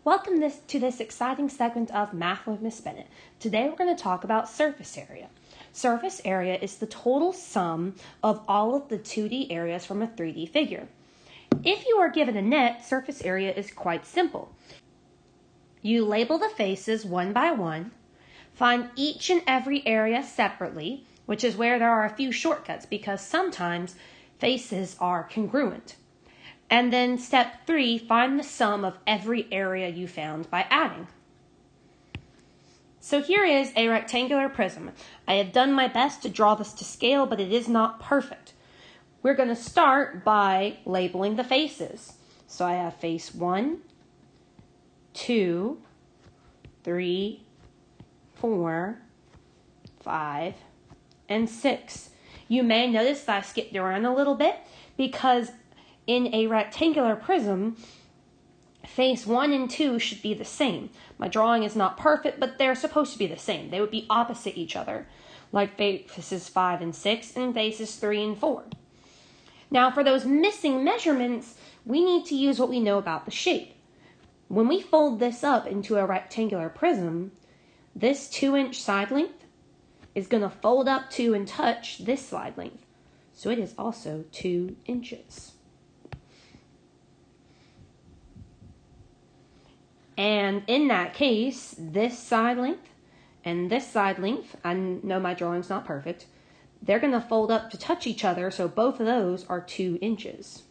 Welcome to this exciting segment of Math with Miss Bennett. Today we're going to talk about surface area. Surface area is the total sum of all of the 2D areas from a 3D figure. If you are given a net, surface area is quite simple. You label the faces one by one, find each and every area separately, which is where there are a few shortcuts because sometimes faces are congruent. And then step 3, find the sum of every area you found by adding. So here is a rectangular prism. I have done my best to draw this to scale, but it is not perfect. We're going to start by labeling the faces. So I have face 1, 2, 3, 4, 5, and 6. You may notice that I skipped around a little bit because in a rectangular prism, face 1 and 2 should be the same. My drawing is not perfect, but they're supposed to be the same. They would be opposite each other, like faces 5 and 6 and faces 3 and 4. Now, for those missing measurements, we need to use what we know about the shape. When we fold this up into a rectangular prism, this 2-inch side length is going to fold up to and touch this side length. So it is also 2 inches. And in that case, this side length and this side length, I know my drawing's not perfect, they're going to fold up to touch each other, so both of those are 2 inches.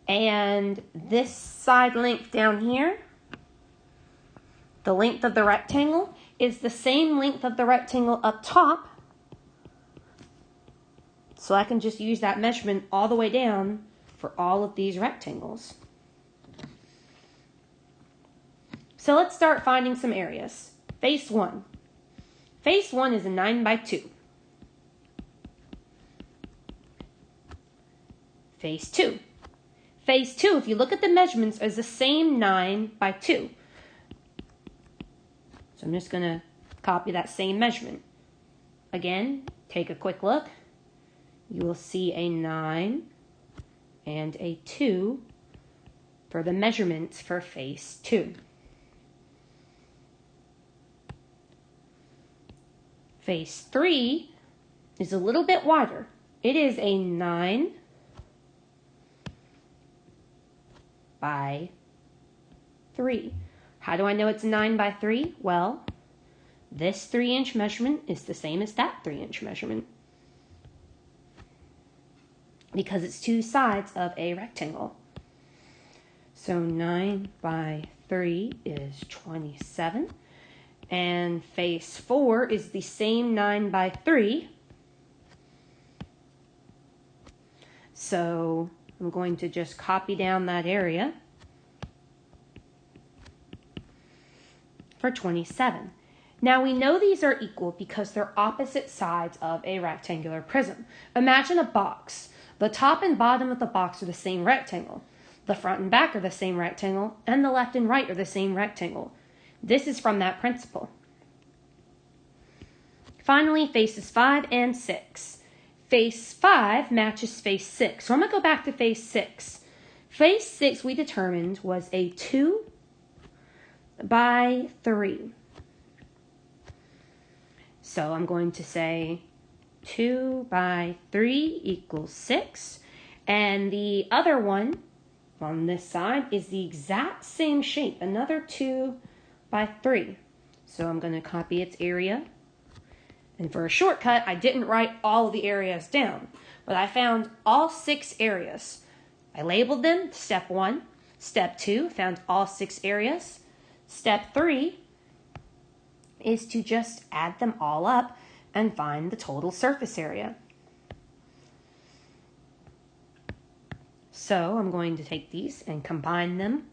And this side length down here, the length of the rectangle, is the same length of the rectangle up top. So I can just use that measurement all the way down for all of these rectangles. So let's start finding some areas. Face 1. Face 1 is a 9 by 2. Face 2. Face 2, if you look at the measurements, is the same 9 by 2. So I'm just going to copy that same measurement. Again, take a quick look. You will see a 9 and a 2 for the measurements for face 2. Face 3 is a little bit wider. It is a 9 by 3. How do I know it's 9 by 3? Well, this 3-inch measurement is the same as that 3-inch measurement, because it's 2 sides of a rectangle. So 9 by 3 is 27. And face 4 is the same 9 by 3. So I'm going to just copy down that area for 27. Now we know these are equal because they're opposite sides of a rectangular prism. Imagine a box. The top and bottom of the box are the same rectangle. The front and back are the same rectangle, and the left and right are the same rectangle. This is from that principle. Finally, faces 5 and 6. Face 5 matches face 6. So I'm going to go back to face 6. Face 6 we determined was a 2 by 3. So I'm going to say 2 by 3 equals 6. And the other one on this side is the exact same shape, another 2 by 3. So I'm going to copy its area. And for a shortcut, I didn't write all of the areas down, but I found all 6 areas. I labeled them, step 1. Step 2, found all 6 areas. Step 3 is to just add them all up and find the total surface area. So I'm going to take these and combine them.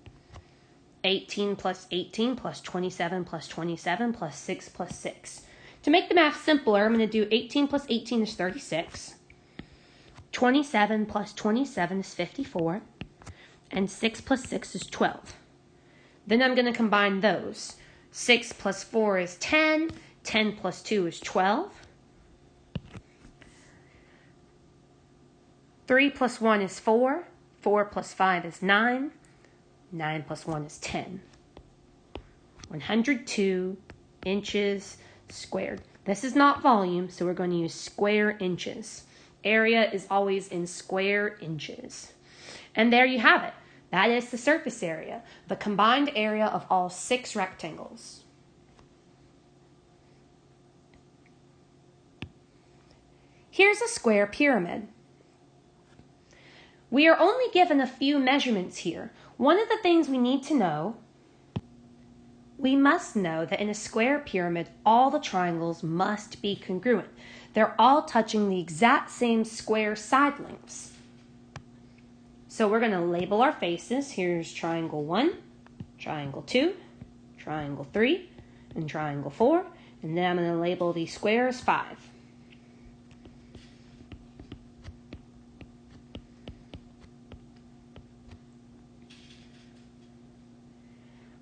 18 plus 18 plus 27 plus 27 plus 6 plus 6. To make the math simpler, I'm going to do 18 plus 18 is 36. 27 plus 27 is 54. And 6 plus 6 is 12. Then I'm going to combine those. 6 plus 4 is 10. 10 plus 2 is 12. 3 plus 1 is 4. 4 plus 5 is 9. 9 plus 1 is 10. 102 inches squared. This is not volume, so we're going to use square inches. Area is always in square inches. And there you have it. That is the surface area, the combined area of all 6 rectangles. Here's a square pyramid. We are only given a few measurements here. One of the things we need to know, we must know that in a square pyramid, all the triangles must be congruent. They're all touching the exact same square side lengths. So we're going to label our faces. Here's triangle 1, triangle 2, triangle 3, and triangle 4. And then I'm going to label these squares 5.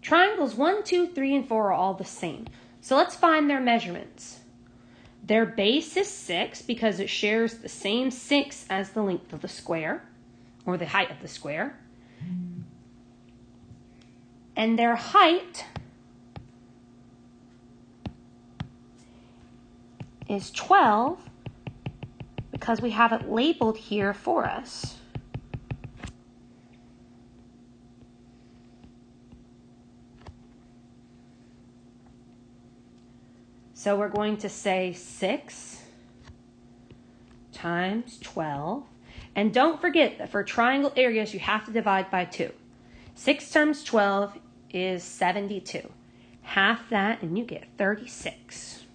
Triangles 1, 2, 3, and 4 are all the same. So let's find their measurements. Their base is 6 because it shares the same 6 as the length of the square, or the height of the square. And their height is 12 because we have it labeled here for us. So we're going to say 6 times 12. And don't forget that for triangle areas, you have to divide by 2. 6 times 12 is 72. Half that and you get 36.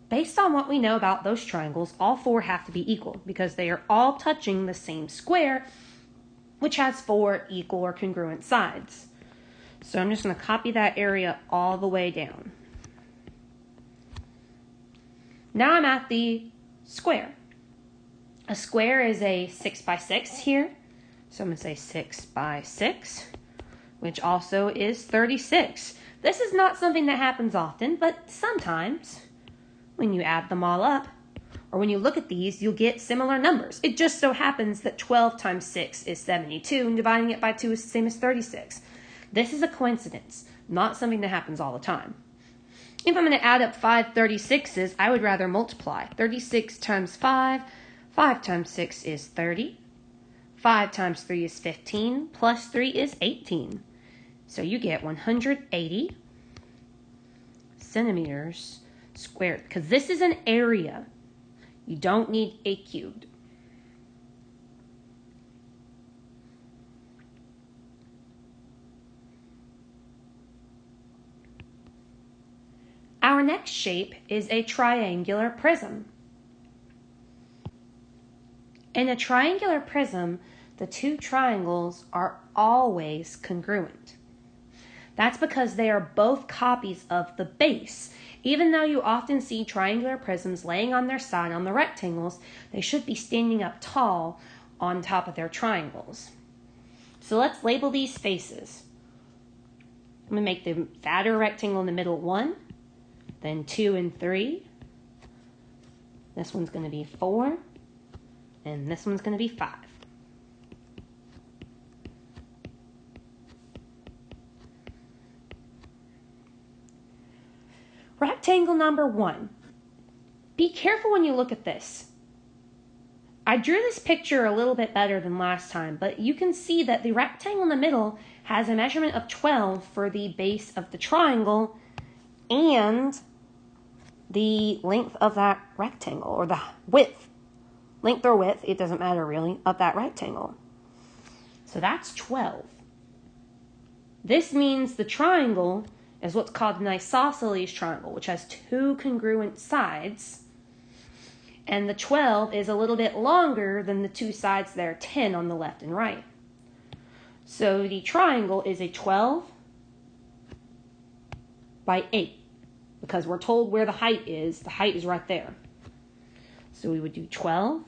Based on what we know about those triangles, all 4 have to be equal because they are all touching the same square, which has 4 equal or congruent sides. So I'm just going to copy that area all the way down. Now I'm at the square. A square is a 6 by 6 here. So I'm going to say 6 by 6, which also is 36. This is not something that happens often, but sometimes when you add them all up, or when you look at these, you'll get similar numbers. It just so happens that 12 times 6 is 72, and dividing it by 2 is the same as 36. This is a coincidence, not something that happens all the time. If I'm going to add up 5 36s, I would rather multiply. 36 times 5, 5 times 6 is 30. 5 times 3 is 15, plus 3 is 18. So you get 180 centimeters squared, because this is an area. You don't need a cubed. Our next shape is a triangular prism. In a triangular prism, the 2 triangles are always congruent. That's because they are both copies of the base. Even though you often see triangular prisms laying on their side on the rectangles, they should be standing up tall on top of their triangles. So let's label these faces. I'm going to make the fatter rectangle in the middle 1. Then 2 and 3. This one's going to be 4. And this one's going to be 5. Rectangle number 1. Be careful when you look at this. I drew this picture a little bit better than last time, but you can see that the rectangle in the middle has a measurement of 12 for the base of the triangle and the length of that rectangle, or the width. Length or width, it doesn't matter really, of that rectangle. So that's 12. This means the triangle is what's called an isosceles triangle, which has 2 congruent sides. And the 12 is a little bit longer than the 2 sides that are 10 on the left and right. So the triangle is a 12 by 8. Because we're told where the height is right there. So we would do 12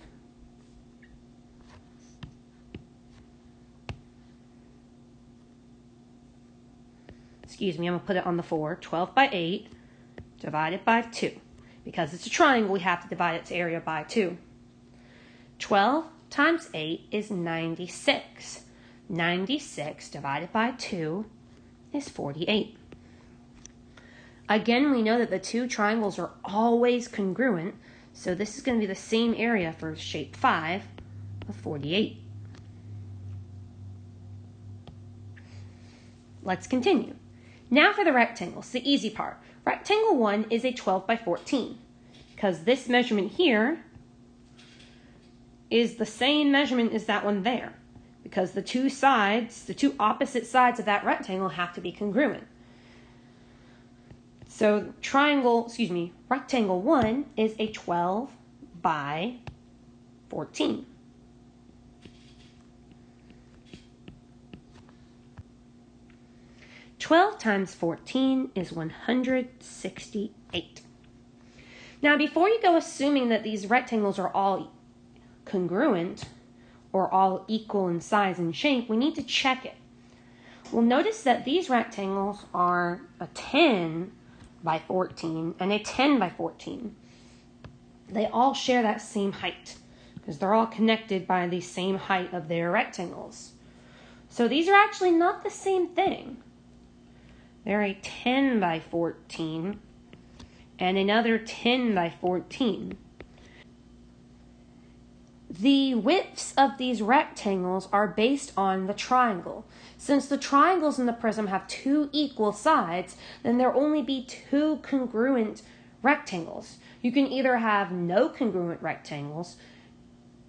I'm going to put it on the 4. 12 by 8 divided by 2. Because it's a triangle, we have to divide its area by 2. 12 times 8 is 96. 96 divided by 2 is 48. Again, we know that the two triangles are always congruent, so this is going to be the same area for shape 5 of 48. Let's continue. Now for the rectangles, the easy part. Rectangle 1 is a 12 by 14, because this measurement here is the same measurement as that one there, because the two opposite sides of that rectangle have to be congruent. So rectangle 1 is a 12 by 14. Twelve times 14 is 168. Now, before you go assuming that these rectangles are all congruent or all equal in size and shape, we need to check it. We'll notice that these rectangles are a 10 by 14 and a 10 by 14. They all share that same height because they're all connected by the same height of their rectangles. So these are actually not the same thing. They're a 10 by 14 and another 10 by 14. The widths of these rectangles are based on the triangle. Since the triangles in the prism have two equal sides, then there will only be two congruent rectangles. You can either have no congruent rectangles,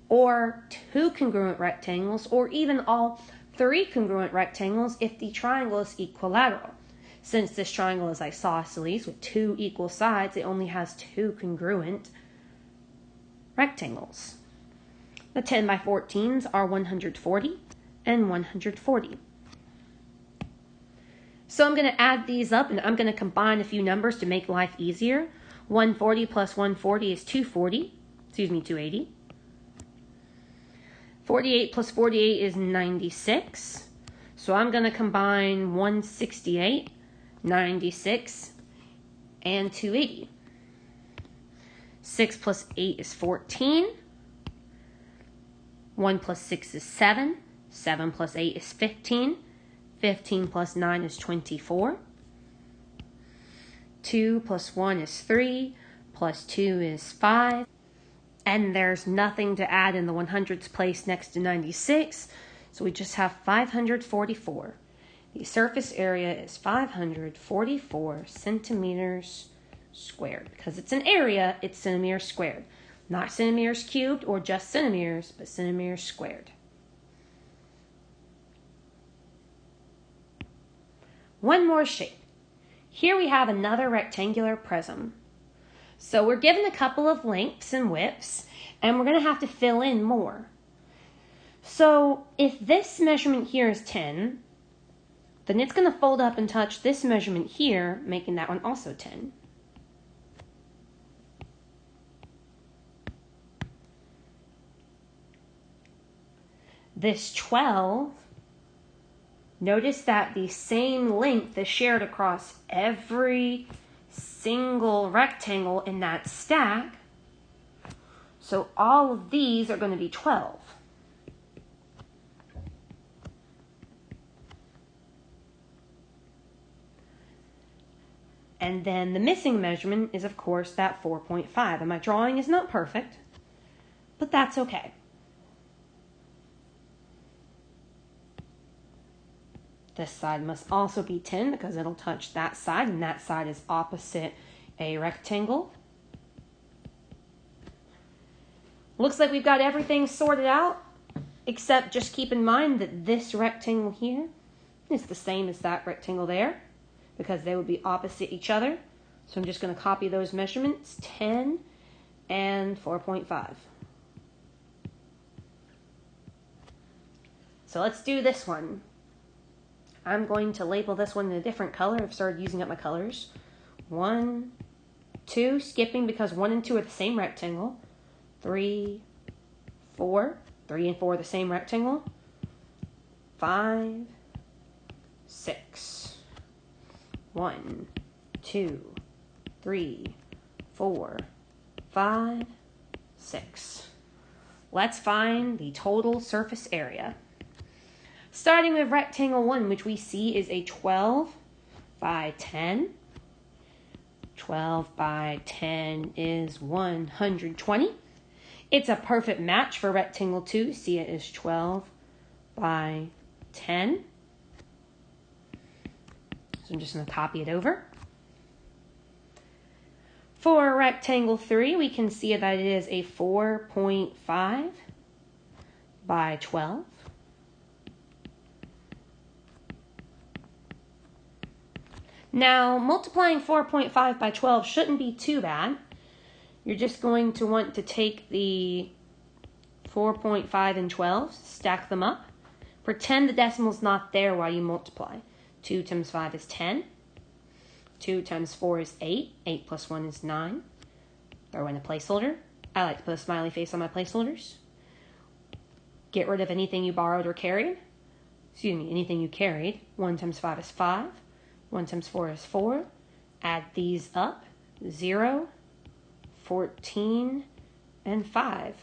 or two congruent rectangles, or even all three congruent rectangles if the triangle is equilateral. Since this triangle is isosceles with two equal sides, it only has two congruent rectangles. The 10 by 14s are 140 and 140. So I'm going to add these up and I'm going to combine a few numbers to make life easier. 140 plus 140 is 280. 48 plus 48 is 96. So I'm going to combine 168, 96, and 280. 6 plus 8 is 14. 1 plus 6 is 7. 7 plus 8 is 15. 15 plus 9 is 24. 2 plus 1 is 3. Plus 2 is 5. And there's nothing to add in the 100s place next to 96. So we just have 544. The surface area is 544 centimeters squared. Because it's an area, it's centimeters squared. Not centimeters cubed or just centimeters, but centimeters squared. One more shape. Here we have another rectangular prism. So we're given a couple of lengths and widths, and we're going to have to fill in more. So if this measurement here is 10, then it's going to fold up and touch this measurement here, making that one also 10. This 12, notice that the same length is shared across every single rectangle in that stack. So all of these are going to be 12. And then the missing measurement is, of course, that 4.5. And my drawing is not perfect, but that's okay. This side must also be 10 because it'll touch that side, and that side is opposite a rectangle. Looks like we've got everything sorted out, except just keep in mind that this rectangle here is the same as that rectangle there, because they would be opposite each other. So I'm just going to copy those measurements, 10 and 4.5. So let's do this one. I'm going to label this one in a different color. I've started using up my colors. 1, 2, skipping because 1 and 2 are the same rectangle. 3, 4. 3 and 4 are the same rectangle. 5, 6. 1, 2, 3, 4, 5, 6. Let's find the total surface area. Starting with rectangle 1, which we see is a 12 by 10. 12 by 10 is 120. It's a perfect match for rectangle 2. See, it is 12 by 10. So I'm just going to copy it over. For rectangle 3, we can see that it is a 4.5 by 12. Now, multiplying 4.5 by 12 shouldn't be too bad. You're just going to want to take the 4.5 and 12, stack them up. Pretend the decimal's not there while you multiply. 2 times 5 is 10. 2 times 4 is 8. 8 plus 1 is 9. Throw in a placeholder. I like to put a smiley face on my placeholders. Get rid of anything you borrowed or carried. Anything you carried. 1 times 5 is 5. 1 times 4 is 4. Add these up. 0, 14, and 5.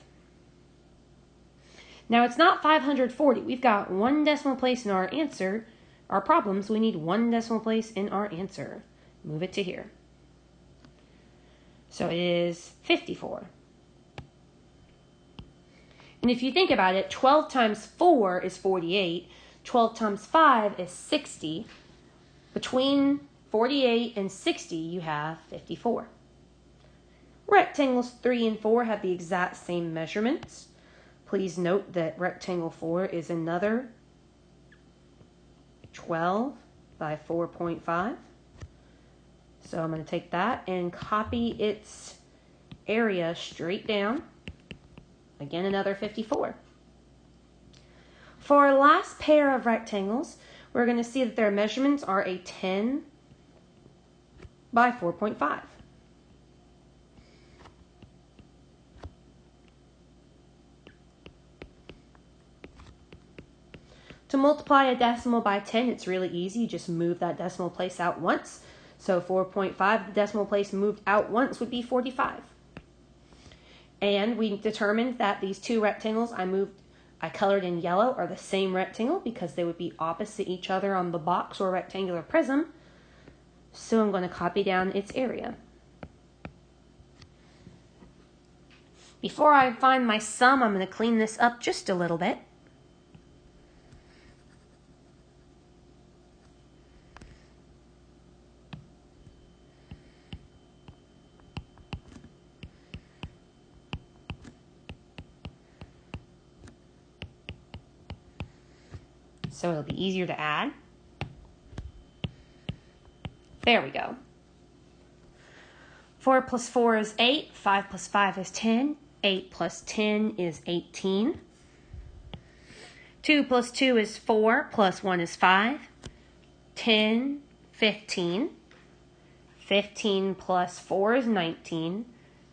Now it's not 540. We've got one decimal place in our answer. Our problem, so we need one decimal place in our answer. Move it to here. So it is 54. And if you think about it, 12 times 4 is 48. 12 times 5 is 60. Between 48 and 60, you have 54. Rectangles 3 and 4 have the exact same measurements. Please note that rectangle 4 is another 12 by 4.5. So I'm going to take that and copy its area straight down. Again, another 54. For our last pair of rectangles, we're going to see that their measurements are a 10 by 4.5. To multiply a decimal by 10, it's really easy. You just move that decimal place out once. So 4.5, the decimal place moved out once would be 45. And we determined that these two rectangles I colored in yellow are the same rectangle because they would be opposite each other on the box or rectangular prism. So I'm going to copy down its area. Before I find my sum, I'm going to clean this up just a little bit. So it'll be easier to add. There we go. 4 plus 4 is 8. 5 plus 5 is 10. 8 plus 10 is 18. 2 plus 2 is 4. Plus 1 is 5. 10, 15. 15 plus 4 is 19.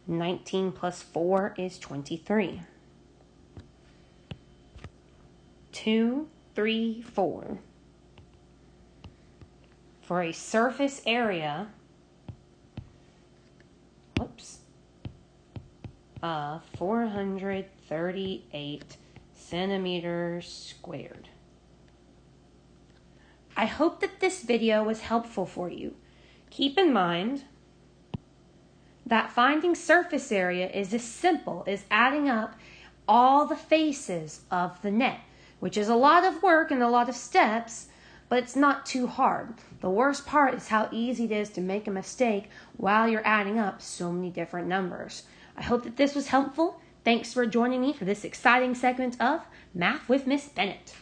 19 plus 4 is 23. 2, 3, 4. For a surface area, of 438 centimeters squared. I hope that this video was helpful for you. Keep in mind that finding surface area is as simple as adding up all the faces of the net, which is a lot of work and a lot of steps, but it's not too hard. The worst part is how easy it is to make a mistake while you're adding up so many different numbers. I hope that this was helpful. Thanks for joining me for this exciting segment of Math with Miss Bennett.